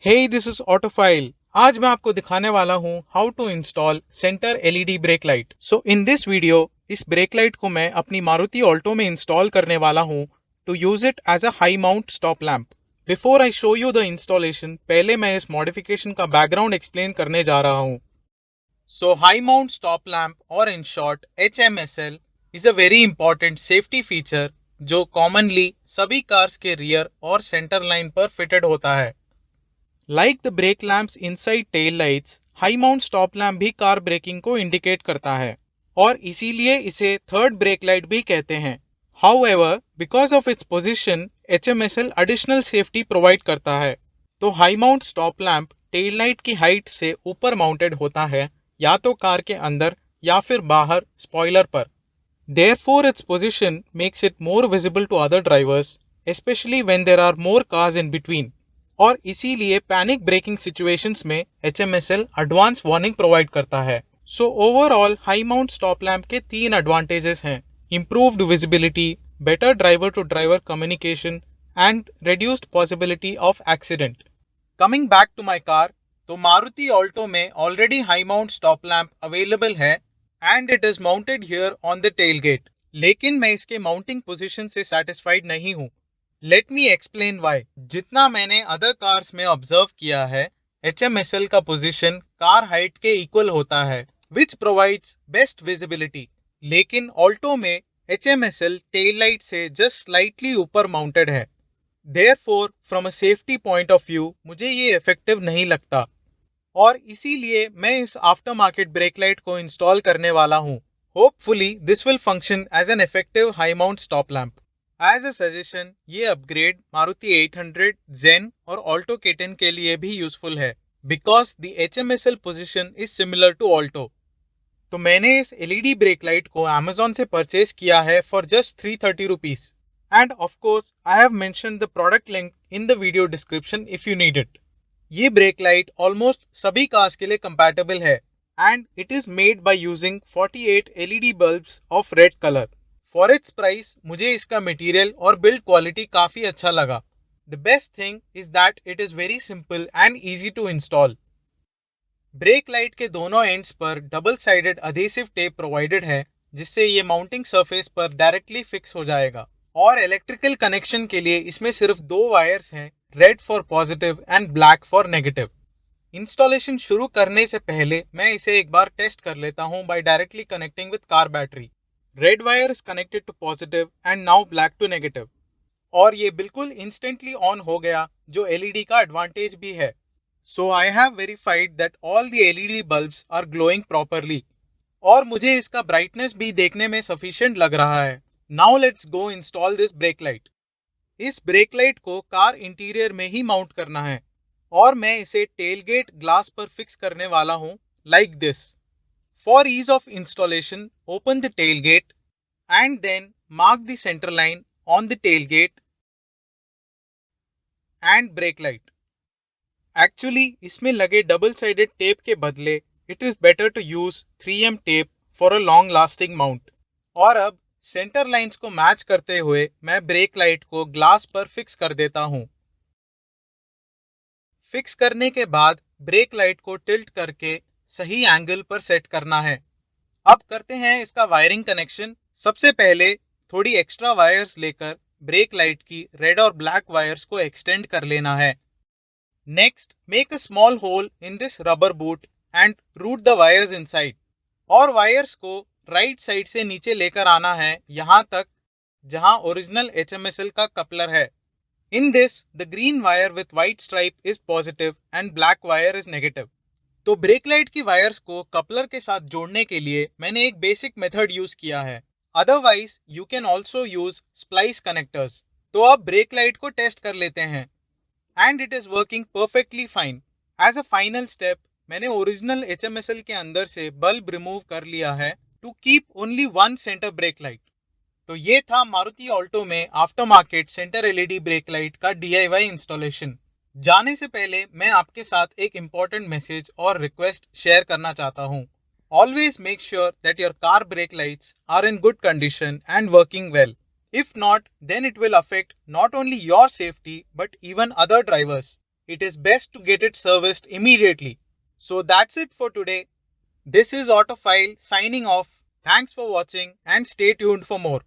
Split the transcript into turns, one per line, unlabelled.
Hey this is ऑटोफाइल। आज मैं आपको दिखाने वाला हूँ how to install centre LED brake light. So in this video इस ब्रेक लाइट को मैं अपनी मारुति ऑल्टो में इंस्टॉल करने वाला हूँ to use it as a high mount stop lamp. Before I show you the installation, पहले मैं इस मॉडिफिकेशन का बैकग्राउंड एक्सप्लेन करने जा रहा हूँ। So high mount stop lamp और in short HMSL is a very important safety feature जो कॉमनली सभी कार्स के रियर और सेंटर लाइन पर फिटेड होता है। Like the brake lamps inside tail lights, high mount stop lamp भी car braking को इंडिकेट करता है और इसीलिए इसे थर्ड ब्रेक लाइट भी कहते हैं। However, because of its position, HMSL additional safety provide करता है। तो high mount stop lamp tail light की हाइट से ऊपर माउंटेड होता है, या तो कार के अंदर या फिर बाहर स्पॉइलर पर। Therefore, its position makes it more visible to other drivers, especially when there are more cars in between. और इसीलिए पैनिक ब्रेकिंग सिचुएशंस में HMSL एडवांस वार्निंग प्रोवाइड करता है। So overall high mount stop lamp के तीन advantages हैं: improved visibility, better driver to driver communication and reduced possibility of accident. Coming back to my car, तो Maruti Alto में already high mount stop lamp available है and it is mounted here on the tailgate. लेकिन मैं इसके mounting position से satisfied नहीं हूँ। Let me explain why. जितना मैंने अदर कार्स में ऑब्जर्व किया है, HMSL का पोजीशन कार हाइट के इक्वल होता है, विच प्रोवाइड्स बेस्ट विजिबिलिटी। लेकिन ऑल्टो में HMSL टेल लाइट से जस्ट स्लाइटली ऊपर माउंटेड है। Therefore from a safety point of view मुझे ये इफेक्टिव नहीं लगता और इसीलिए मैं इस आफ्टर मार्केट ब्रेक लाइट को इंस्टॉल करने वाला हूँ। Hopefully this will function as an effective high mount stop lamp. As a suggestion, ये अपग्रेड मारुति 800, जेन और ऑल्टो K10 के लिए भी यूजफुल है because the HMSL position is similar to Alto. तो मैंने इस एलईडी ब्रेक लाइट को Amazon से परचेज किया है for just 330 rupees and of course I have mentioned the product link in the video description if you need it. ये brake light almost सभी cars के लिए कंपैटिबल है and it is made by using 48 LED bulbs of red colour. For its price मुझे इसका material और build quality काफी अच्छा लगा। The best thing is that it is very simple and easy to install. Brake light के दोनों ends पर double sided adhesive tape provided है, जिससे ये माउंटिंग सरफेस पर डायरेक्टली फिक्स हो जाएगा। और इलेक्ट्रिकल कनेक्शन के लिए इसमें सिर्फ दो वायर्स हैं, red for positive and black for negative. Installation शुरू करने से पहले मैं इसे एक बार टेस्ट कर लेता हूं by directly connecting with car battery. Red wire is connected to positive and now black to negative. और ये बिल्कुल इंस्टेंटली ऑन हो गया, जो एलईडी का एडवांटेज भी है। So I have verified that all the LED bulbs are glowing properly और मुझे इसका ब्राइटनेस भी देखने में सफिशिएंट लग रहा है। Now let's go install this brake light. इस ब्रेक लाइट को कार इंटीरियर में ही माउंट करना है और मैं इसे टेलगेट ग्लास पर फिक्स करने वाला हूं, like this. For ease of installation, open the tailgate and then mark the centre line on the tailgate and brake light. Actually इसमें लगे डबल साइडेड टेप के बदले it is better to use 3M tape for a long lasting mount. और अब centre lines को match करते हुए मैं ब्रेक लाइट को ग्लास पर फिक्स कर देता हूं। फिक्स करने के बाद ब्रेक लाइट को टिल्ट करके सही एंगल पर सेट करना है। अब करते हैं इसका वायरिंग कनेक्शन। सबसे पहले थोड़ी एक्स्ट्रा वायर्स लेकर ब्रेक लाइट की रेड और ब्लैक वायर्स को एक्सटेंड कर लेना है। Next, make a small hole in this rubber boot and route the wires inside. और वायर्स को राइट साइड से नीचे लेकर आना है, यहां तक जहां ओरिजिनल HMSL का कपलर है। In this, the green wire with white stripe is positive and black wire is negative. तो ब्रेक लाइट की वायर्स को कपलर के साथ जोड़ने के लिए मैंने एक बेसिक मेथड यूज किया है। Otherwise you can also use splice connectors. तो अब ब्रेक लाइट को टेस्ट कर लेते हैं and it is working perfectly fine. As a final step, मैंने ओरिजिनल HMSL के अंदर से बल्ब रिमूव कर लिया है to keep only one centre brake light. तो ये था मारुति ऑल्टो में after market centre LED brake light का DIY इंस्टॉलेशन। जाने से पहले मैं आपके साथ एक इम्पॉर्टेंट मैसेज और रिक्वेस्ट शेयर करना चाहता हूँ। Always make sure that your car brake lights are in good condition and working well. If not, then it will affect not only your safety but even other drivers. it is best to get it serviced immediately. So that's it for today. This is Autofile signing off. Thanks for watching and stay tuned for more.